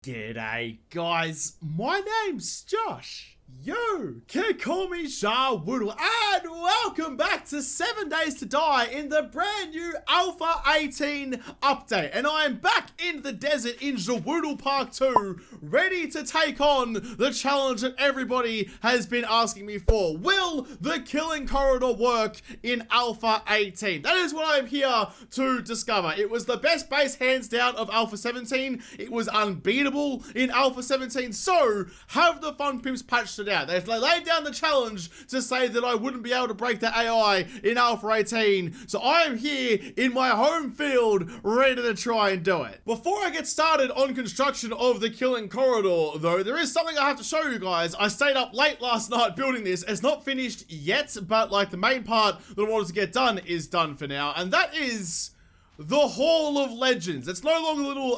G'day guys, my name's Josh. You can call me Woodle, and welcome back to 7 Days to Die in the brand new Alpha 18 update. And I am back in the desert in Woodle Park 2, ready to take on the challenge that everybody has been asking me for. Will the killing corridor work in Alpha 18? That is what I'm here to discover. It was the best base hands down of Alpha 17. It was unbeatable in Alpha 17. So have the Fun Pimps patched it out. They've laid down the challenge to say that I wouldn't be able to break the AI in Alpha 18. So I am here in my home field, ready to try and do it. Before I get started on construction of the killing corridor, though, there is something I have to show you guys. I stayed up late last night building this. It's not finished yet, but like the main part that I wanted to get done is done for now, and that is the Hall of Legends. It's no longer little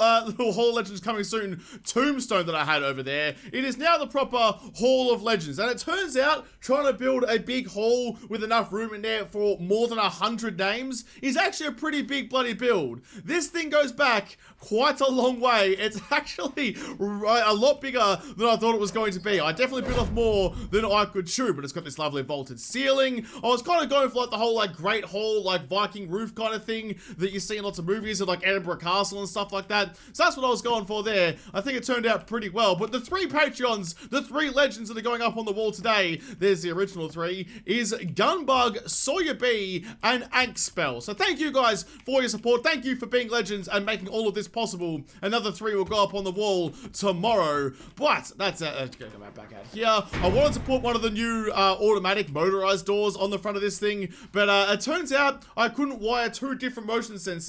Hall of Legends coming soon tombstone that I had over there. It is now the proper Hall of Legends. And it turns out trying to build a big hall with enough room in there for more than 100 names is actually a pretty big bloody build. This thing goes back quite a long way. It's actually a lot bigger than I thought it was going to be. I definitely bit off more than I could chew, but it's got this lovely vaulted ceiling. I was kind of going for like the whole like Great Hall, like Viking roof kind of thing that you see in lots of movies of like Edinburgh Castle and stuff like that. So that's what I was going for there. I think it turned out pretty well. But the three Patreons, the three legends that are going up on the wall today, there's the original three, is Gunbug, Sawyer B, and Ankspell. So thank you guys for your support. Thank you for being legends and making all of this possible. Another three will go up on the wall tomorrow. But that's let's go back out here. I wanted to put one of the new automatic motorized doors on the front of this thing, but it turns out I couldn't wire two different motion sensors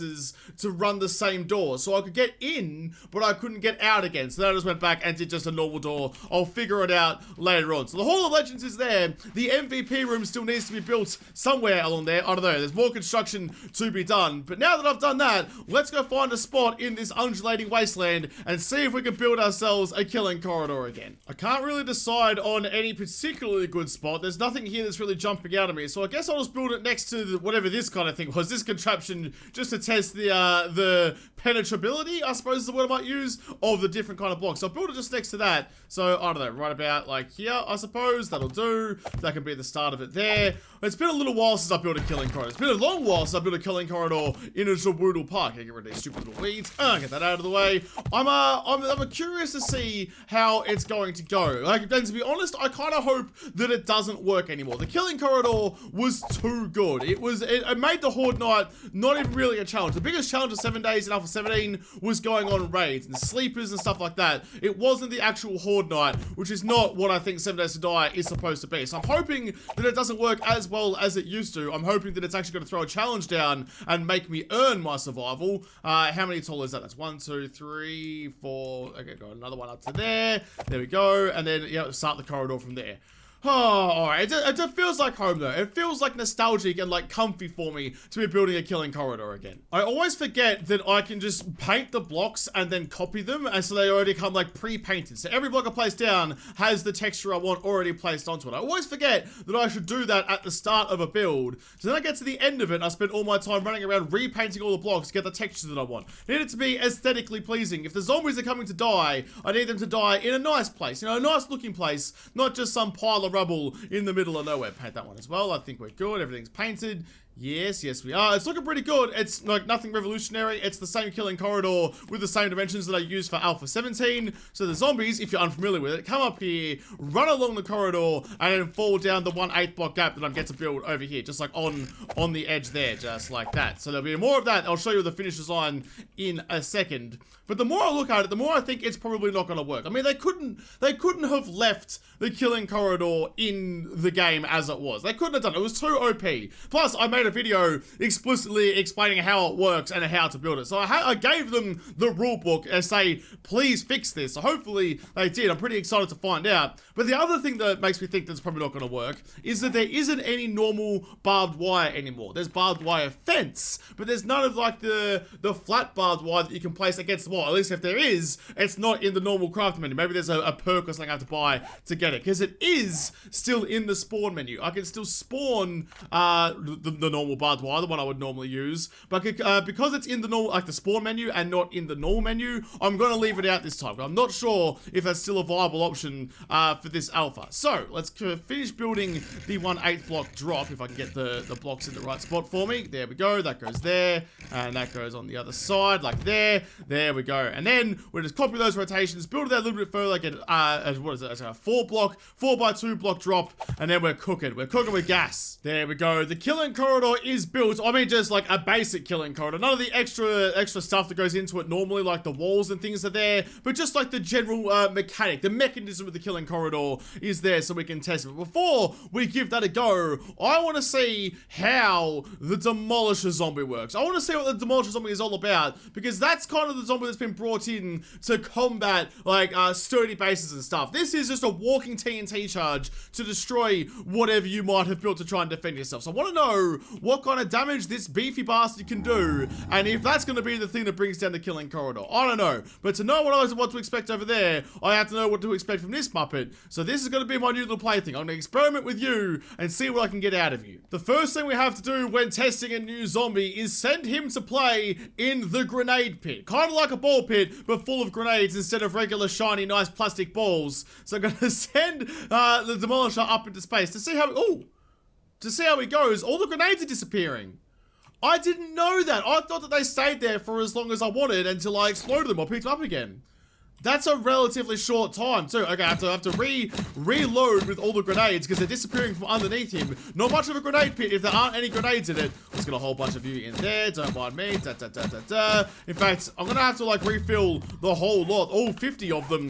to run the same door. So I could get in, but I couldn't get out again. So then I just went back and did just a normal door. I'll figure it out later on. So the Hall of Legends is there. The MVP room still needs to be built somewhere along there. I don't know. There's more construction to be done. But now that I've done that, let's go find a spot in this undulating wasteland and see if we can build ourselves a killing corridor again. I can't really decide on any particularly good spot. There's nothing here that's really jumping out at me. So I guess I'll just build it next to whatever this kind of thing was. This contraption, just to test the penetrability, I suppose is the word I might use, of the different kind of blocks. So I'll build it just next to that. So, I don't know, right about like here, I suppose. That'll do. That can be the start of it there. It's been a little while since I built a killing corridor. It's been a long while since I built a killing corridor in a Woodle Park. I get rid of these stupid little weeds. Get that out of the way. I'm curious to see how it's going to go. Like, and to be honest, I kind of hope that it doesn't work anymore. The killing corridor was too good. It made the Horde Night not even really a challenge. The biggest challenge of 7 days in Alpha 17 was going on raids and sleepers and stuff like that. It wasn't the actual Horde Night, which is not what I think 7 Days to Die is supposed to be. So I'm hoping that it doesn't work as well as it used to. I'm hoping that it's actually going to throw a challenge down and make me earn my survival. How many tall is that? That's 1, 2, 3, 4. Okay, got another one up to there. There we go. And then, yeah, start the corridor from there. Oh, alright. It just feels like home, though. It feels like nostalgic and, like, comfy for me to be building a killing corridor again. I always forget that I can just paint the blocks and then copy them, and so they already come, like, pre-painted. So every block I place down has the texture I want already placed onto it. I always forget that I should do that at the start of a build. So then I get to the end of it, and I spend all my time running around repainting all the blocks to get the texture that I want. I need it to be aesthetically pleasing. If the zombies are coming to die, I need them to die in a nice place. You know, a nice looking place, not just some pile of rubble in the middle of nowhere. Paint that one as well. I think we're good. Everything's painted. Yes, we are. It's looking pretty good. It's like nothing revolutionary. It's the same killing corridor with the same dimensions that I used for Alpha 17. So the zombies, if you're unfamiliar with it, come up here, run along the corridor, and then fall down the 1/8 block gap that I'm get to build over here, just like on the edge there, just like that. So there'll be more of that. I'll show you the finished design in a second. But the more I look at it, the more I think it's probably not going to work. I mean, they couldn't have left the killing corridor in the game as it was. They couldn't have done it. It was too OP. Plus, I made a video explicitly explaining how it works and how to build it. So I gave them the rule book and say, please fix this. So hopefully they did. I'm pretty excited to find out. But the other thing that makes me think that's probably not going to work is that there isn't any normal barbed wire anymore. There's barbed wire fence, but there's none of like the flat barbed wire that you can place against the wall. At least if there is, it's not in the normal craft menu. Maybe there's a perk or something I have to buy to get it, because it is still in the spawn menu. I can still spawn the normal barbed wire, the one I would normally use. But because it's in the normal, like the spawn menu and not in the normal menu, I'm going to leave it out this time. I'm not sure if that's still a viable option for this alpha. So let's finish building the 1/8 block drop, if I can get the blocks in the right spot for me. There we go. That goes there, and that goes on the other side, like there. There we go. And then we'll just copy those rotations, build that a little bit further, get what is it? It's a 4x2 block drop, and then we're cooking. We're cooking with gas. There we go. The killing corridor is built. I mean, just like a basic killing corridor. None of the extra stuff that goes into it normally, like the walls and things are there, but just like the general mechanic, the mechanism of the killing corridor is there, so we can test it. But before we give that a go, I want to see how the Demolisher zombie works. I want to see what the Demolisher zombie is all about, because that's kind of the zombie that's been brought in to combat like sturdy bases and stuff. This is just a walking TNT charge to destroy whatever you might have built to try and defend yourself. So I want to know what kind of damage this beefy bastard can do, and if that's going to be the thing that brings down the killing corridor. I don't know, but to know what to expect over there, I have to know what to expect from this Muppet. So this is going to be my new little plaything. I'm going to experiment with you and see what I can get out of you. The first thing we have to do when testing a new zombie is send him to play in the grenade pit. Kind of like a ball pit, but full of grenades instead of regular shiny nice plastic balls. So I'm going to send the Demolisher up into space to see how he goes. All the grenades are disappearing. I didn't know that. I thought that they stayed there for as long as I wanted until I exploded them or picked them up again. That's a relatively short time too. Okay, I have to reload with all the grenades because they're disappearing from underneath him. Not much of a grenade pit if there aren't any grenades in it. Let's get a whole bunch of you in there. Don't mind me. In fact, I'm gonna have to like refill the whole lot, all 50 of them,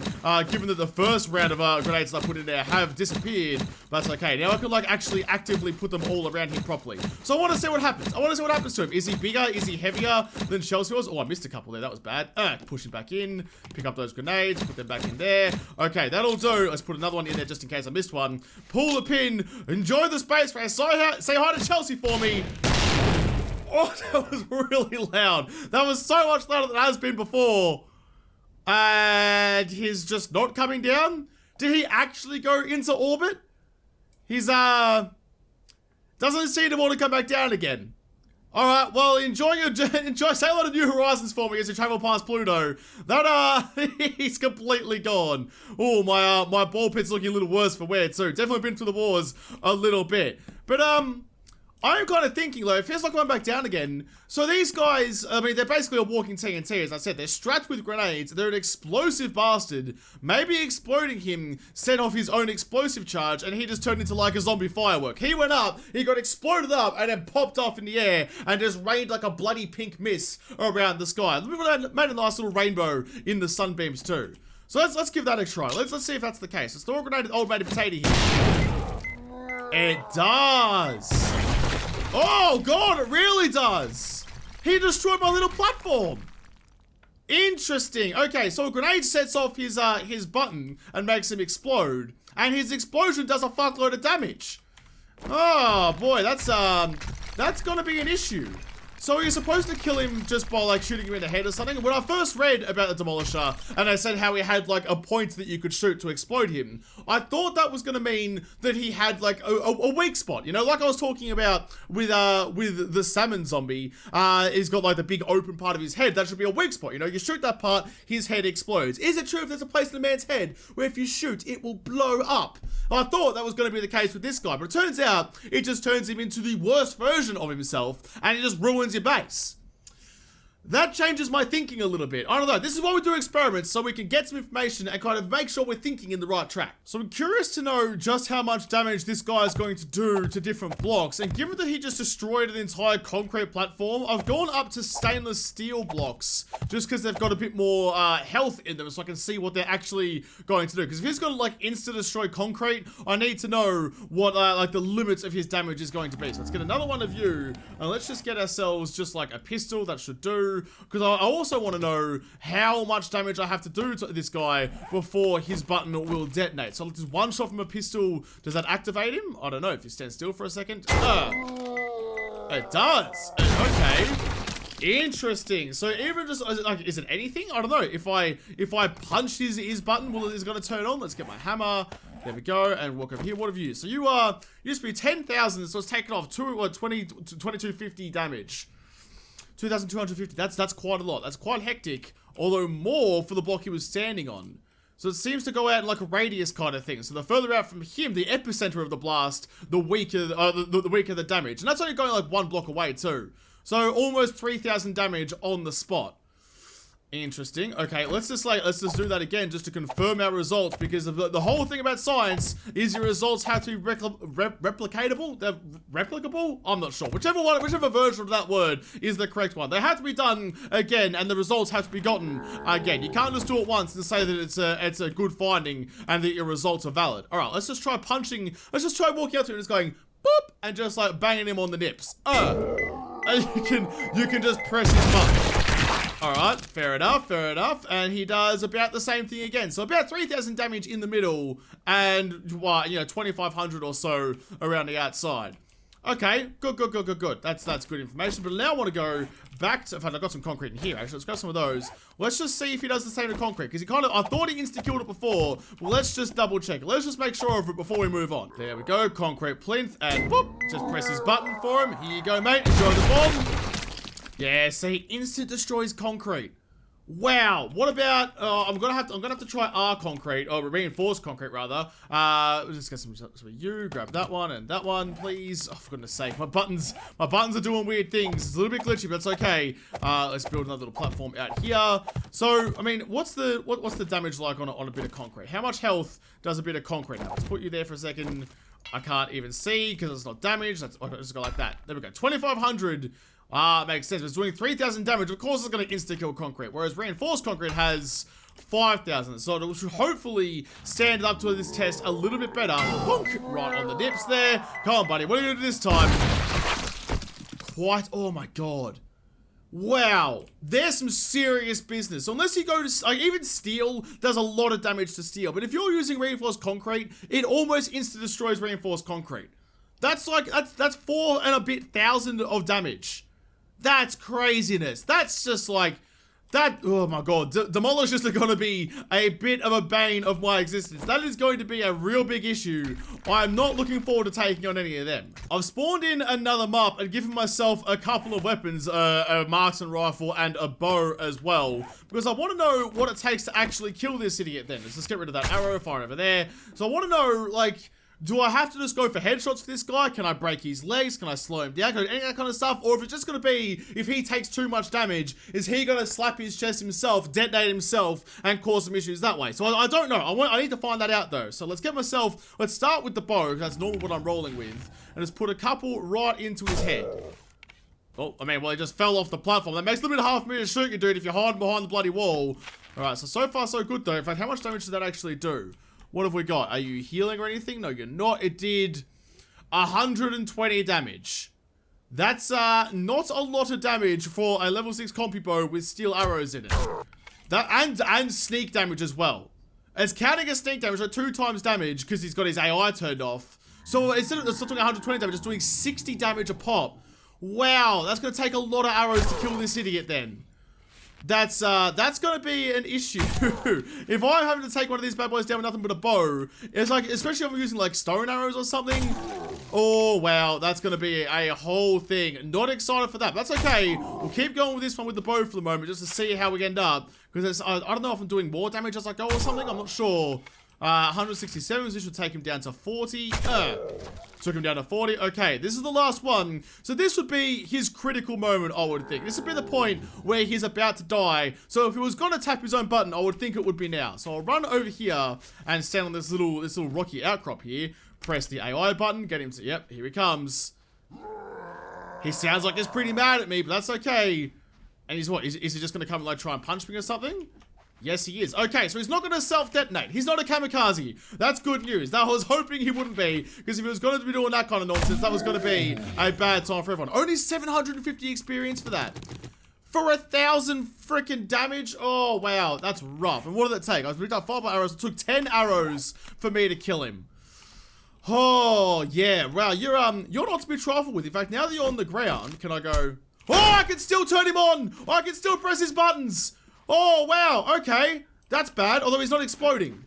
given that the first round of grenades that I put in there have disappeared. But that's okay. Now I can like actually actively put them all around him properly. So I want to see what happens. I want to see what happens to him. Is he bigger? Is he heavier than Chelsea was? Oh, I missed a couple there. That was bad. Push him back in. Pick up those grenades, put them back in there. Okay, that'll do. Let's put another one in there just in case I missed one. Pull the pin. Enjoy the space race. Say hi to Chelsea for me. Oh, that was really loud. That was so much louder than it has been before. And he's just not coming down. Did he actually go into orbit? He's doesn't seem to want to come back down again. Alright, well, enjoy, say a lot of New Horizons for me as you travel past Pluto. That, he's completely gone. Oh, my ball pit's looking a little worse for wear, too. Definitely been through the wars a little bit. But, I'm kind of thinking, though, it feels like going back down again. So these guys, I mean, they're basically a walking TNT, as I said. They're strapped with grenades. They're an explosive bastard. Maybe exploding him set off his own explosive charge, and he just turned into, like, a zombie firework. He went up, he got exploded up, and then popped off in the air, and just rained like a bloody pink mist around the sky. Made a nice little rainbow in the sunbeams, too. So let's give that a try. Let's see if that's the case. Let's throw a grenade at old matey potato here. It does. Oh god, it really does. He destroyed my little platform. Interesting. Okay, so a grenade sets off his button and makes him explode, and his explosion does a fuckload of damage. Oh boy, that's gonna be an issue. So you're supposed to kill him just by like shooting him in the head or something. When I first read about the Demolisher and they said how he had like a point that you could shoot to explode him, I thought that was going to mean that he had like a weak spot. You know, like I was talking about with the salmon zombie. He's got like the big open part of his head. That should be a weak spot. You know, you shoot that part, his head explodes. Is it true if there's a place in a man's head where if you shoot, it will blow up? I thought that was going to be the case with this guy, but it turns out it just turns him into the worst version of himself and it just ruins your base. That changes my thinking a little bit. I don't know. This is why we do experiments, so we can get some information and kind of make sure we're thinking in the right track. So I'm curious to know just how much damage this guy is going to do to different blocks. And given that he just destroyed an entire concrete platform, I've gone up to stainless steel blocks just because they've got a bit more health in them, so I can see what they're actually going to do. Because if he's going to like insta-destroy concrete, I need to know what like the limits of his damage is going to be. So let's get another one of you, and let's just get ourselves just like a pistol. That should do. Because I also want to know how much damage I have to do to this guy before his button will detonate. So just one shot from a pistol, does that activate him? I don't know. If you stand still for a second. It does. Okay. Interesting. So even just like, is it anything? I don't know. If I punch his button, is it going to turn on? Let's get my hammer. There we go, and walk over here. What have you? So you used to be 10,000, so it's taken off 2250 damage. 2,250. That's quite a lot. That's quite hectic, although more for the block he was standing on. So it seems to go out in like a radius kind of thing. So the further out from him, the epicenter of the blast, the weaker the weaker the damage. And that's only going like 1 block away too. So almost 3,000 damage on the spot. Interesting. Okay, let's just do that again just to confirm our results, because the whole thing about science is your results have to be replicatable. They're replicable? I'm not sure. Whichever version of that word is the correct one. They have to be done again, and the results have to be gotten again. You can't just do it once and say that it's a good finding and that your results are valid. All right, let's just try punching. Let's just try walking up to him and just going boop and just like banging him on the nips. And you can just press his button. Alright, fair enough, and he does about the same thing again. So about 3,000 damage in the middle, and, well, you know, 2,500 or so around the outside. Okay, good. That's good information, but now I want to go back to, in fact, I've got some concrete in here, actually. Let's grab some of those. Let's just see if he does the same to concrete, because I thought he insta-killed it before. Well, let's just double check it. Let's just make sure of it before we move on. There we go, concrete plinth, and boop, just press his button for him. Here you go, mate, enjoy the bomb. Yeah, see, instant destroys concrete. Wow. What about? I'm gonna have to try our concrete, or reinforced concrete rather. Just get some of you. Grab that one and that one, please. Oh, for goodness sake, my buttons are doing weird things. It's a little bit glitchy, but it's okay. Let's build another little platform out here. So, I mean, what's the damage like on a bit of concrete? How much health does a bit of concrete have? Let's put you there for a second. I can't even see because it's not damaged. Let's just go like that. There we go. 2,500. Makes sense. It's doing 3,000 damage. Of course, it's going to insta-kill concrete, whereas reinforced concrete has 5,000. So it should hopefully stand up to this test a little bit better. Bonk! Right on the nips there. Come on, buddy. What are you going to do this time? Oh my god. Wow. There's some serious business. So unless you go to, like, even steel does a lot of damage to steel. But if you're using reinforced concrete, it almost insta-destroys reinforced concrete. That's like, that's 4,000 and a bit of damage. That's craziness. That's just like, that, oh my god. Demolishers are going to be a bit of a bane of my existence. That is going to be a real big issue. I'm not looking forward to taking on any of them. I've spawned in another map and given myself a couple of weapons, a marksman rifle and a bow as well, because I want to know what it takes to actually kill this idiot then. Let's just get rid of that arrow, fire over there. So I want to know, like, do I have to just go for headshots for this guy? Can I break his legs? Can I slow him down? Can I do any of that kind of stuff? Or if it's just going to be, if he takes too much damage, is he going to slap his chest himself, detonate himself, and cause some issues that way? So I don't know. I need to find that out though. So let's start with the bow, because that's normally what I'm rolling with. And just put a couple right into his head. Oh, I mean, well, he just fell off the platform. That makes a little bit hard for me to shoot you, dude, if you're hiding behind the bloody wall. Alright, so far so good though. In fact, how much damage does that actually do? What have we got? Are you healing or anything? No, you're not. It did 120 damage. That's not a lot of damage for a level 6 compy bow with steel arrows in it. That and sneak damage as well. It's counting as sneak damage, like 2 times damage, because he's got his AI turned off. So instead of doing 120 damage, it's doing 60 damage a pop. Wow, that's going to take a lot of arrows to kill this idiot then. That's gonna be an issue. If I'm having to take one of these bad boys down with nothing but a bow, it's like, especially if I'm using like stone arrows or something. Oh wow, that's gonna be a whole thing. Not excited for that, but that's okay. We'll keep going with this one with the bow for the moment, just to see how we end up. Because I don't know if I'm doing more damage as I go or something. I'm not sure. 167, so this should take him down to 40. Took him down to 40. Okay, this is the last one. So this would be his critical moment, I would think. This would be the point where he's about to die. So if he was going to tap his own button, I would think it would be now. So I'll run over here and stand on this little rocky outcrop here. Press the AI button, get him to, yep, here he comes. He sounds like he's pretty mad at me, but that's okay. And he's what? Is he just going to come and like try and punch me or something? Yes, he is. Okay, so he's not going to self-detonate. He's not a kamikaze. That's good news. That I was hoping he wouldn't be, because if he was going to be doing that kind of nonsense, that was going to be a bad time for everyone. Only 750 experience for that. For 1,000 freaking damage? Oh, wow. That's rough. And what did that take? I was picked up 5 arrows. It took 10 arrows for me to kill him. Oh, yeah. Wow, you're not to be trifled with. In fact, now that you're on the ground, can I go... Oh, I can still turn him on! I can still press his buttons! Oh, wow, okay. That's bad, although he's not exploding.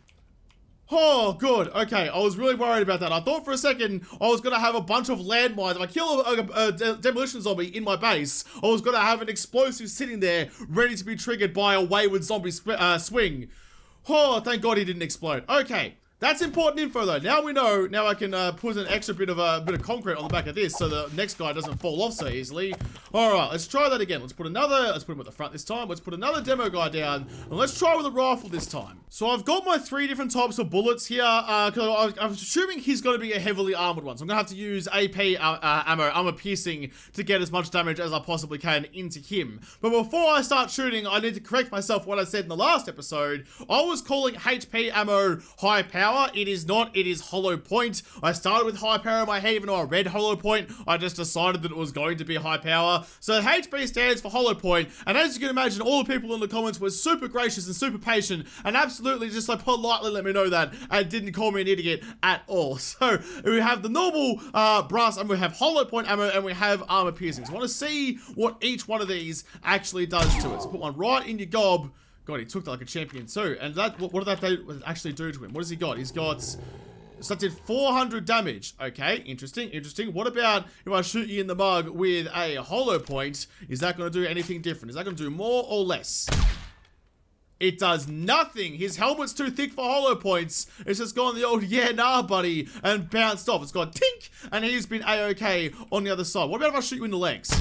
Oh, good. Okay, I was really worried about that. I thought for a second I was going to have a bunch of landmines. If I kill a demolition zombie in my base, I was going to have an explosive sitting there ready to be triggered by a wayward zombie swing. Oh, thank God he didn't explode. Okay. That's important info though. Now we know. Now I can put an extra bit of concrete on the back of this so the next guy doesn't fall off so easily. All right, let's try that again. Let's put him at the front this time. Let's put another demo guy down and let's try with a rifle this time. So I've got my 3 different types of bullets here. Cause I'm assuming he's going to be a heavily armored one. So I'm going to have to use AP ammo, armor piercing to get as much damage as I possibly can into him. But before I start shooting, I need to correct myself what I said in the last episode. I was calling HP ammo high power. It is not, it is hollow point. I started with high power in my head, even though I read hollow point. I just decided that it was going to be high power. So HP stands for hollow point, and as you can imagine, all the people in the comments were super gracious and super patient, and absolutely just like politely let me know that, and didn't call me an idiot at all. So we have the normal brass, and we have hollow point ammo, and we have armor piercing. So I want to see what each one of these actually does to it. So put one right in your gob. God, he took that like a champion too. And that, what did that actually do to him? What has he got? He's got, so that did 400 damage. Okay, interesting, interesting. What about if I shoot you in the mug with a hollow point? Is that going to do anything different? Is that going to do more or less? It does nothing. His helmet's too thick for hollow points. It's just gone the old, yeah, nah, buddy, and bounced off. It's gone tink, and he's been A-okay on the other side. What about if I shoot you in the legs?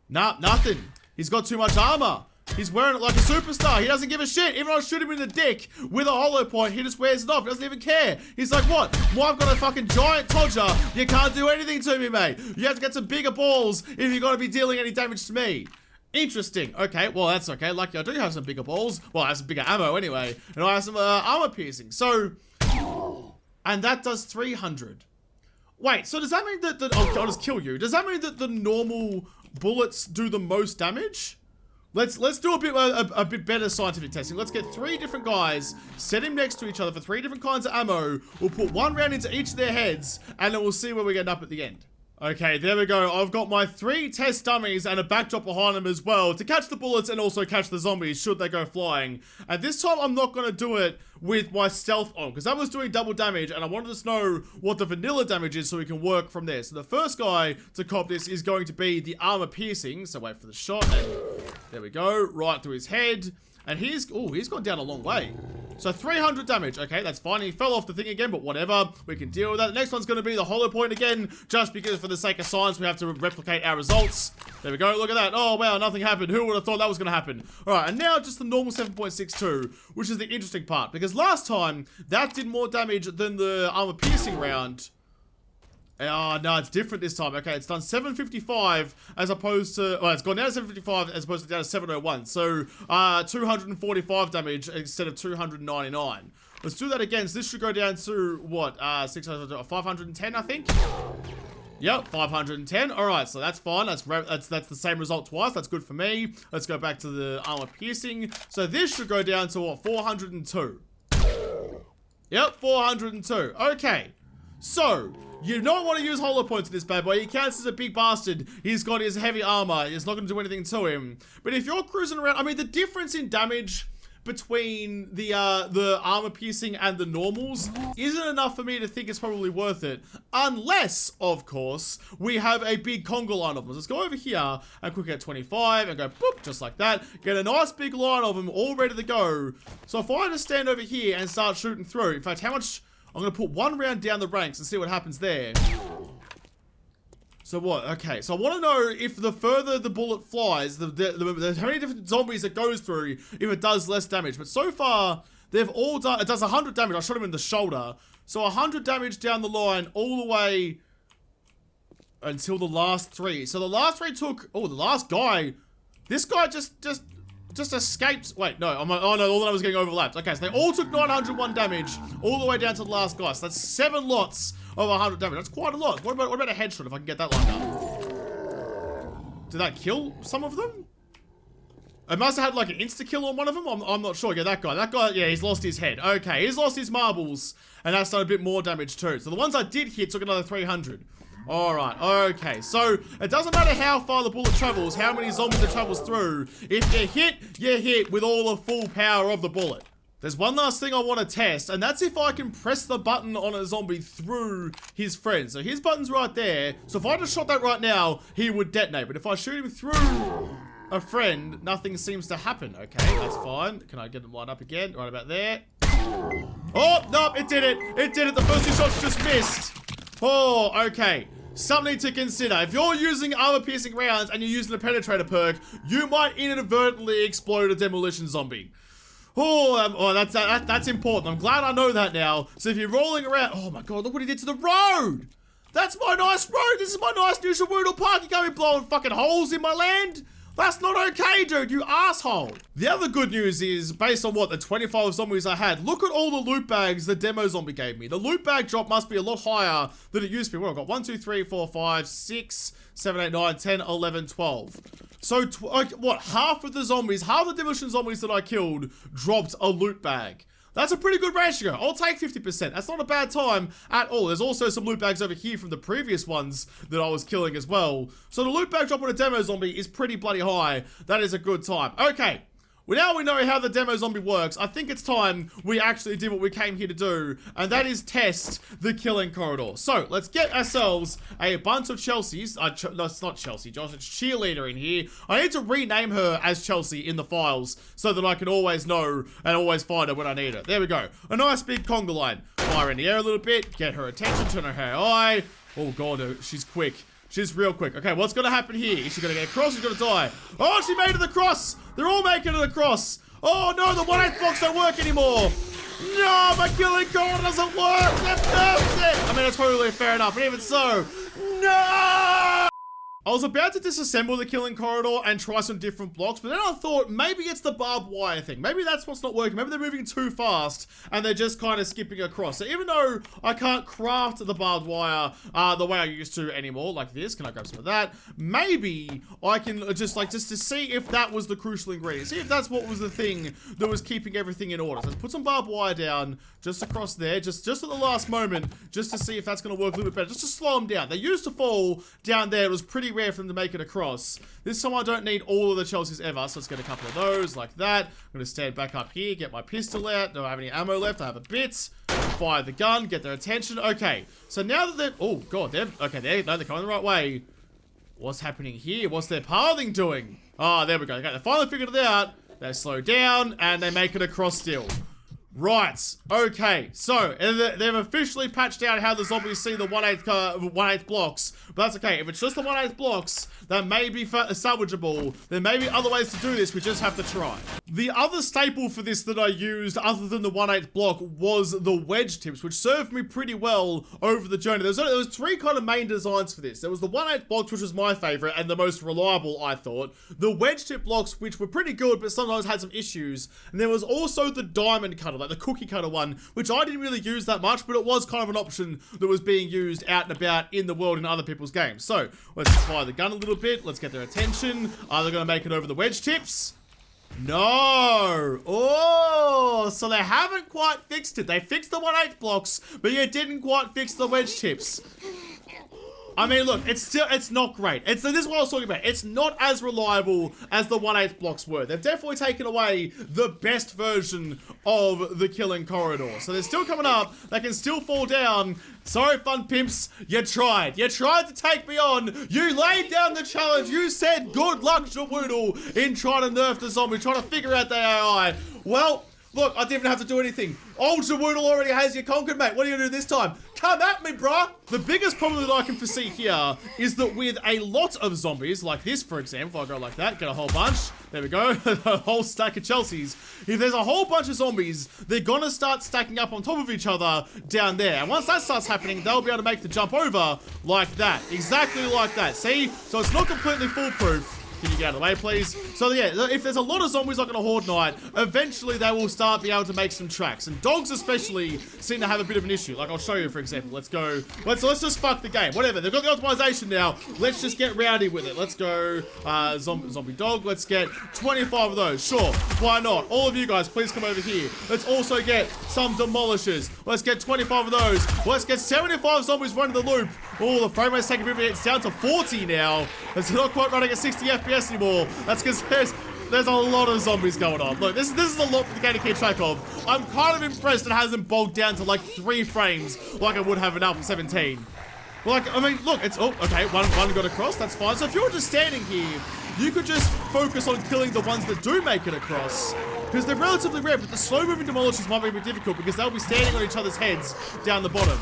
Nah, nothing. He's got too much armor. He's wearing it like a superstar. He doesn't give a shit. Even if I shoot him in the dick with a hollow point, he just wears it off. He doesn't even care. He's like, what? Well, I've got a fucking giant todger. You can't do anything to me, mate. You have to get some bigger balls if you're going to be dealing any damage to me. Interesting. Okay, well, that's okay. Lucky I do have some bigger balls. Well, I have some bigger ammo anyway. And I have some armor piercing. So, and that does 300. Wait, so does that mean that oh, I'll just kill you. Does that mean that the normal bullets do the most damage? Let's do a bit better scientific testing. Let's get 3 different guys, set them next to each other for 3 different kinds of ammo. We'll put 1 round into each of their heads, and then we'll see where we end up at the end. Okay, there we go. I've got my 3 test dummies and a backdrop behind them as well to catch the bullets and also catch the zombies should they go flying. And this time I'm not going to do it with my stealth on because that was doing double damage and I wanted to know what the vanilla damage is so we can work from there. So the first guy to cop this is going to be the armor piercing. So wait for the shot and there we go. Right through his head. And he's gone down a long way. So 300 damage. Okay, that's fine. He fell off the thing again, but whatever. We can deal with that. The next one's going to be the hollow point again, just because for the sake of science, we have to replicate our results. There we go. Look at that. Oh, wow, nothing happened. Who would have thought that was going to happen? All right, and now just the normal 7.62, which is the interesting part, because last time, that did more damage than the armor piercing round. Oh, no, it's different this time. Okay, it's done 755 as opposed to... Well, it's gone down to 755 as opposed to down to 701. So, 245 damage instead of 299. Let's do that again. So this should go down to, what, 510, I think? Yep, 510. All right, so that's fine. That's the same result twice. That's good for me. Let's go back to the armor piercing. So this should go down to, what, 402. Yep, 402. Okay. So, you don't want to use hollow points in this bad boy. He counts as a big bastard. He's got his heavy armor. It's not going to do anything to him. But if you're cruising around... I mean, the difference in damage between the armor piercing and the normals isn't enough for me to think it's probably worth it. Unless, of course, we have a big conga line of them. Let's go over here and quick at 25 and go boop, just like that. Get a nice big line of them all ready to go. So if I just stand over here and start shooting through... In fact, how much... I'm going to put 1 round down the ranks and see what happens there. So what? Okay, so I want to know if the further the bullet flies, how many different zombies it goes through, if it does less damage. But so far, they've all done... It does 100 damage. I shot him in the shoulder. So 100 damage down the line all the way until the last 3. So the last 3 took... Oh, the last guy... This guy just escaped. Wait, no. Oh no, all that was getting overlapped. Okay, so they all took 901 damage all the way down to the last guy. So that's 7 lots of 100 damage. That's quite a lot. What about a headshot if I can get that lined up? Did that kill some of them? It must have had like an insta-kill on one of them. I'm not sure. Yeah, that guy. That guy, yeah, he's lost his head. Okay, he's lost his marbles. And that's done a bit more damage too. So the ones I did hit took another 300. Alright, okay, so it doesn't matter how far the bullet travels, how many zombies it travels through. If you hit with all the full power of the bullet. There's one last thing I want to test, and that's if I can press the button on a zombie through his friend. So his button's right there. So if I just shot that right now, he would detonate. But if I shoot him through a friend, nothing seems to happen. Okay, that's fine. Can I get them lined up again? Right about there. Oh, no, it did it. It did it. The first two shots just missed. Oh, okay. Something to consider. If you're using armor-piercing rounds and you're using the penetrator perk, you might inadvertently explode a demolition zombie. Oh, that's important. I'm glad I know that now. So if you're rolling around... Oh my god, look what he did to the road! That's my nice road! This is my nice new Shawoodle Park! You can't be blowing fucking holes in my land! That's not okay, dude, you asshole! The other good news is, based on what, the 25 zombies I had, look at all the loot bags the demo zombie gave me. The loot bag drop must be a lot higher than it used to be. What, I've got 1, 2, 3, 4, 5, 6, 7, 8, 9, 10, 11, 12. So, what, half of the zombies, half the demolition zombies that I killed dropped a loot bag. That's a pretty good ratio. I'll take 50%. That's not a bad time at all. There's also some loot bags over here from the previous ones that I was killing as well. So the loot bag drop on a demo zombie is pretty bloody high. That is a good time. Okay. Well, now we know how the demo zombie works. I think it's time we actually did what we came here to do, and that is test the killing corridor. So, let's get ourselves a bunch of Chelseas. No, it's not Chelsea, Josh. It's Cheerleader in here. I need to rename her as Chelsea in the files so that I can always know and always find her when I need her. There we go. A nice big conga line. Fire in the air a little bit. Get her attention. Turn her eye. Oh, God. She's quick. She's real quick. Okay, what's going to happen here? Is she going to get across? She's going to die. Oh, she made it across. They're all making it across. Oh, no, the 1/8 blocks don't work anymore. No, my killing corridor doesn't work. They've nerfed it. I mean, that's probably fair enough, but even so, no! I was about to disassemble the killing corridor and try some different blocks, but then I thought maybe it's the barbed wire thing. Maybe that's what's not working. Maybe they're moving too fast and they're just kind of skipping across. So even though I can't craft the barbed wire the way I used to anymore, like this, can I grab some of that? Maybe I can just to see if that was the crucial ingredient. See if that's what was the thing that was keeping everything in order. So let's put some barbed wire down just across there, just at the last moment, just to see if that's going to work a little bit better, just to slow them down. They used to fall down there. It was pretty rare for them to make it across. This time I don't need all of the Chelseas ever, so let's get a couple of those like that. I'm going to stand back up here, get my pistol out. Don't have any ammo left. I have a bit. Fire the gun, get their attention. Okay, so now that they're... Oh, God, they're coming the right way. What's happening here? What's their pathing doing? Oh, there we go. Okay, they finally figured it out. They slow down, and they make it across still. Right, okay, so they've officially patched out how the zombies see the 1/8 blocks, but that's okay. If it's just the 1/8 blocks that may be salvageable, there may be other ways to do this, we just have to try. The other staple for this that I used, other than the 1/8 block, was the wedge tips, which served me pretty well over the journey. There was 3 kind of main designs for this. There was the 1/8 blocks, which was my favorite and the most reliable, I thought. The wedge tip blocks, which were pretty good, but sometimes had some issues. And there was also the diamond cutter, like the cookie cutter one, which I didn't really use that much, but it was kind of an option that was being used out and about in the world in other people's games. So, let's fire the gun a little bit. Let's get their attention. Are they going to make it over the wedge tips? No. Oh, so they haven't quite fixed it. They fixed the 1/8 blocks, but you didn't quite fix the wedge tips. I mean, look, it's not great. This is what I was talking about. It's not as reliable as the 1/8 blocks were. They've definitely taken away the best version of the killing corridor. So they're still coming up. They can still fall down. Sorry, fun pimps. You tried. You tried to take me on. You laid down the challenge. You said good luck, Shawoodle, in trying to nerf the zombie, trying to figure out the AI. Well, look, I didn't have to do anything. Old Shawoodle already has you conquered, mate. What are you going to do this time? Come at me, bruh. The biggest problem that I can foresee here is that with a lot of zombies, like this, for example, if I go like that, get a whole bunch. There we go. A whole stack of Chelseas. If there's a whole bunch of zombies, they're going to start stacking up on top of each other down there. And once that starts happening, they'll be able to make the jump over like that. Exactly like that. See? So it's not completely foolproof. Can you get out of the way, please? So yeah, if there's a lot of zombies like on a horde night, eventually they will start being able to make some tracks. And dogs especially seem to have a bit of an issue. Like I'll show you, for example. Let's go. Let's just fuck the game. Whatever. They've got the optimization now. Let's just get rowdy with it. Let's go zombie dog. Let's get 25 of those. Sure. Why not? All of you guys, please come over here. Let's also get some demolishers. Let's get 25 of those. Let's get 75 zombies running the loop. Oh, the frame rate's taking a bit. It's down to 40 now. It's not quite running at 60 FPS anymore. That's because there's There's a lot of zombies going on. Look, this is a lot for the game to keep track of. I'm kind of impressed it hasn't bogged down to like 3 frames like I would have in Alpha 17. Like, I mean, look, it's, oh, okay, one got across, that's fine. So if you're just standing here, you could just focus on killing the ones that do make it across, because they're relatively rare, but the slow-moving demolishers might be a bit difficult because they'll be standing on each other's heads down the bottom.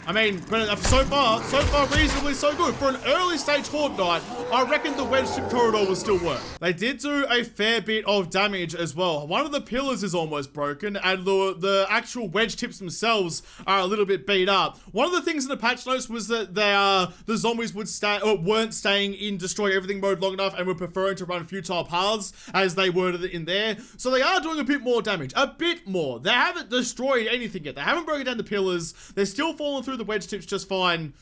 I mean, but so far, reasonably so good. For an early stage Horde night, I reckon the wedge tip corridor will still work. They did do a fair bit of damage as well. One of the pillars is almost broken, and the actual wedge tips themselves are a little bit beat up. One of the things in the patch notes was that the zombies weren't staying in destroy everything mode long enough and were preferring to run futile paths, as they worded it in there. So they are doing a bit more damage, a bit more. They haven't destroyed anything yet. They haven't broken down the pillars. They're still falling through the wedge tips just fine.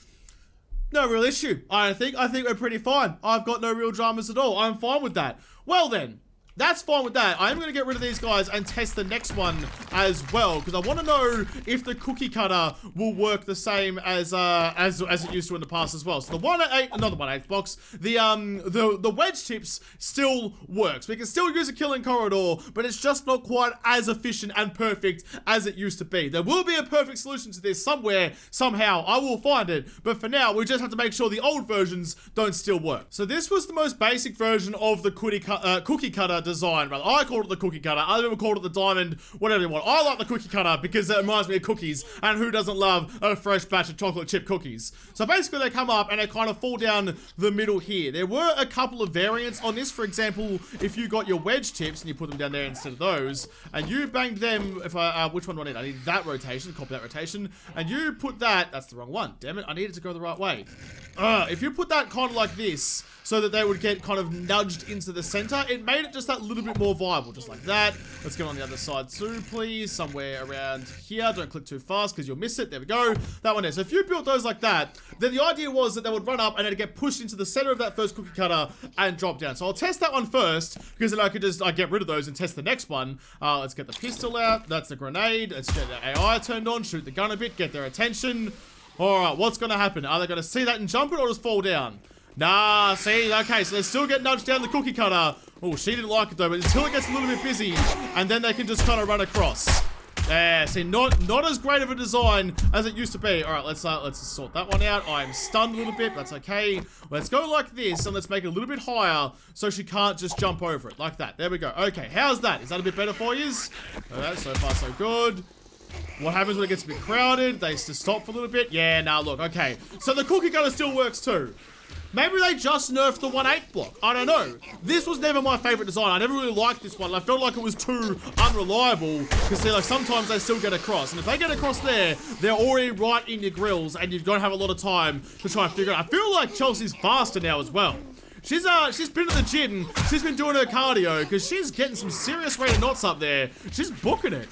No real issue. I think we're pretty fine. I've got no real dramas at all. I'm fine with that. Well then, that's fine with that. I'm going to get rid of these guys and test the next one as well, because I want to know if the cookie cutter will work the same as it used to in the past as well. So the 1/8, not the 1/8 box, the wedge tips still works. We can still use a killing corridor, but it's just not quite as efficient and perfect as it used to be. There will be a perfect solution to this somewhere, somehow. I will find it, but for now, we just have to make sure the old versions don't still work. So this was the most basic version of the cookie cutter design, rather. I called it the cookie cutter. Other people called it the diamond, whatever you want. I like the cookie cutter because it reminds me of cookies, and who doesn't love a fresh batch of chocolate chip cookies? So basically they come up and they kind of fall down the middle here. There were a couple of variants on this. For example, if you got your wedge tips and you put them down there instead of those, and you banged them, if which one do I need? I need that rotation, copy that rotation, and you put that's the wrong one. Damn it, I needed to go the right way. If you put that kind of like this, so that they would get kind of nudged into the center, it made it just that little bit more viable, just like that. Let's get on the other side too, please. Somewhere around here. Don't click too fast because you'll miss it. There we go. That one there. So if you built those like that, then the idea was that they would run up and it'd get pushed into the center of that first cookie cutter and drop down. So I'll test that one first, because then I could just get rid of those and test the next one. Let's get the pistol out. That's the grenade. Let's get the AI turned on. Shoot the gun a bit. Get their attention. Alright, what's going to happen? Are they going to see that and jump it or just fall down? Nah, see? Okay, so they still get nudged down the cookie cutter. Oh, she didn't like it though, but until it gets a little bit busy, and then they can just kind of run across. Yeah, see, not as great of a design as it used to be. Alright, let's sort that one out. I'm stunned a little bit, that's okay. Let's go like this, and let's make it a little bit higher, so she can't just jump over it, like that. There we go. Okay, how's that? Is that a bit better for you? Alright, so far so good. What happens when it gets a bit crowded? They just stop for a little bit. Yeah, nah, look, okay. So the cookie cutter still works too. Maybe they just nerfed the 1/8 block. I don't know. This was never my favorite design. I never really liked this one. I felt like it was too unreliable, because like sometimes they still get across. And if they get across there, they're already right in your grills, and you've got to have a lot of time to try and figure it out. I feel like Chelsea's faster now as well. She's been at the gym. She's been doing her cardio, because she's getting some serious rate of knots up there. She's booking it.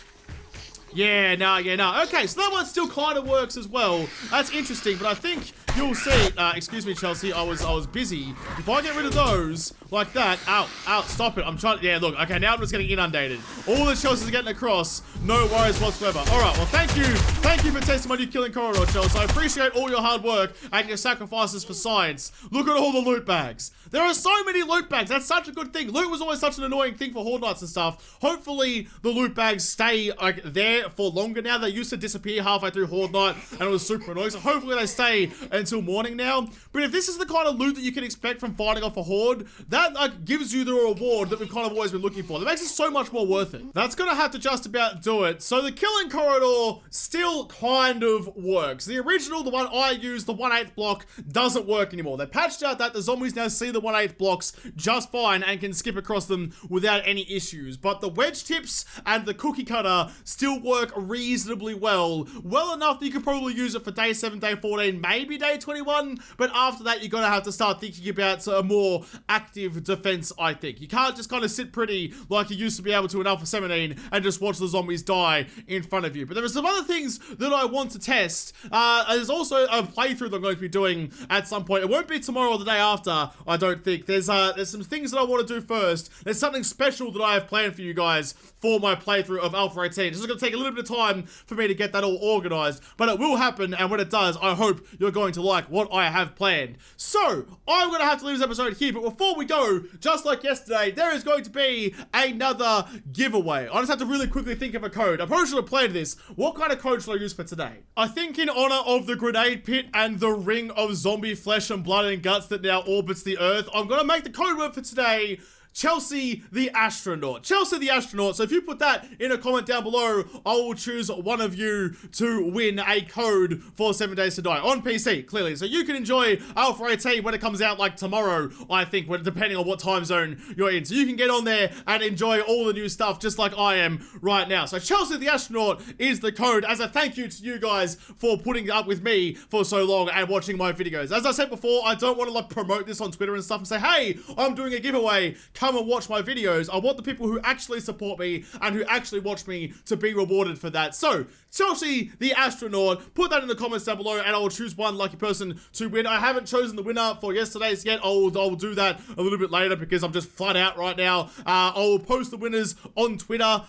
Yeah, no. Okay, so that one still kind of works as well. That's interesting, but I think you'll see. Excuse me, Chelsea. I was busy. If I get rid of those like that, out, stop it. I'm trying to. Yeah, look. Okay, now I'm just getting inundated. All the Chelseas are getting across. No worries whatsoever. All right. Well, thank you for testing my new killing corridor, Chelsea. I appreciate all your hard work and your sacrifices for science. Look at all the loot bags. There are so many loot bags. That's such a good thing. Loot was always such an annoying thing for Horde nights and stuff. Hopefully, the loot bags stay like there for longer now. They used to disappear halfway through Horde night, and it was super annoying. So hopefully they stay until morning now. But if this is the kind of loot that you can expect from fighting off a Horde, that like gives you the reward that we've kind of always been looking for. That makes it so much more worth it. That's gonna have to just about do it. So the killing corridor still kind of works. The original, the one I used, the 1/8 block, doesn't work anymore. They patched out that the zombies now see the 1/8 blocks just fine and can skip across them without any issues. But the wedge tips and the cookie cutter still work reasonably well enough that you could probably use it for day 7, day 14, maybe day 21, but after that you're gonna have to start thinking about a more active defense, I think. You can't just kind of sit pretty like you used to be able to in Alpha 17 and just watch the zombies die in front of you. But there are some other things that I want to test. There's also a playthrough that I'm going to be doing at some point. It won't be tomorrow or the day after, I don't think. There's some things that I want to do first. There's something special that I have planned for you guys for my playthrough of Alpha 18. This is going to take a little bit of time for me to get that all organized, but it will happen, and when it does, I hope you're going to to like what I have planned. So, I'm going to have to leave this episode here, but before we go, just like yesterday, there is going to be another giveaway. I just have to really quickly think of a code. I probably should have planned this. What kind of code should I use for today? I think in honor of the grenade pit and the ring of zombie flesh and blood and guts that now orbits the earth, I'm going to make the code word for today Chelsea the Astronaut. Chelsea the Astronaut. So if you put that in a comment down below, I will choose one of you to win a code for 7 Days to Die on PC, clearly. So you can enjoy Alpha 18 when it comes out like tomorrow, I think, depending on what time zone you're in. So you can get on there and enjoy all the new stuff just like I am right now. So Chelsea the Astronaut is the code as a thank you to you guys for putting up with me for so long and watching my videos. As I said before, I don't want to like promote this on Twitter and stuff and say, hey, I'm doing a giveaway. Come and watch my videos. I want the people who actually support me and who actually watch me to be rewarded for that. So, Chelsea the Astronaut, put that in the comments down below and I will choose one lucky person to win. I haven't chosen the winner for yesterday's yet. I'll do that a little bit later because I'm just flat out right now. I will post the winners on Twitter,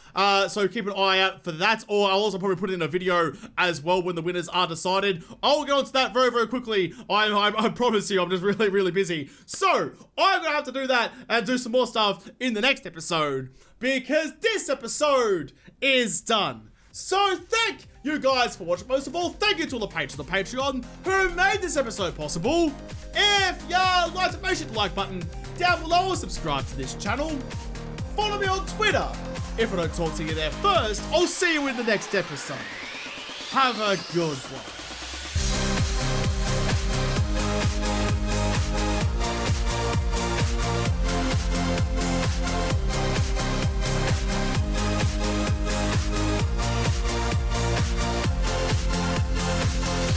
so keep an eye out for that, or I'll also probably put it in a video as well when the winners are decided. I'll get onto that very, very quickly. I promise you, I'm just really, really busy. So, I'm gonna have to do that and do some more stuff in the next episode because this episode is done. So thank you guys for watching. Most of all, thank you to all the patrons of Patreon who made this episode possible. If you liked it, make sure to like button down below or subscribe to this channel. Follow me on Twitter. If I don't talk to you there first, I'll see you in the next episode. Have a good one.